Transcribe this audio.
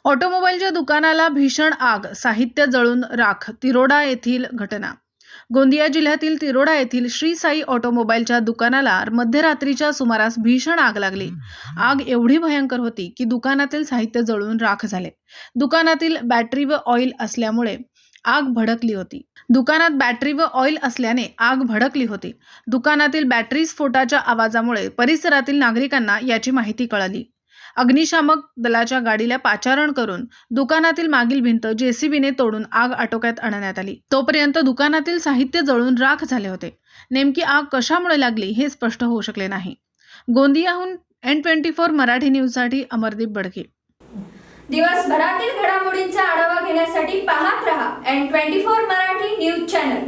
ऑटोमोबाईलच्या दुकानाला भीषण आग, साहित्य जळून राख. तिरोडा येथील घटना. गोंदिया जिल्ह्यातील तिरोडा येथील श्री साई ऑटोमोबाईलच्या दुकानाला मध्यरात्रीच्या सुमारास भीषण आग लागली. आग एवढी भयंकर होती की दुकानातील साहित्य जळून राख झाले. दुकानातील बॅटरी व ऑइल असल्यामुळे आग भडकली होती. दुकानातील बॅटरी स्फोटाच्या आवाजामुळे परिसरातील नागरिकांना याची माहिती कळाली. अग्निशामक दलाच्या गाडीला पाचारण करून दुकानातील मागील भिंत जेसीबीने तोडून आग आटोक्यात आणण्यात आली. तोपर्यंत दुकानातील साहित्य जळून राख झाले होते. नेमकी आग कशामुळे लागली हे स्पष्ट होऊ शकले नाही. गोंदियाहून N24 मराठी न्यूजसाठी अमरदीप बडके. दिवसभरातील घडामोडींचा आढावा घेण्यासाठी पाहत रहा N24 मराठी न्यूज चॅनल.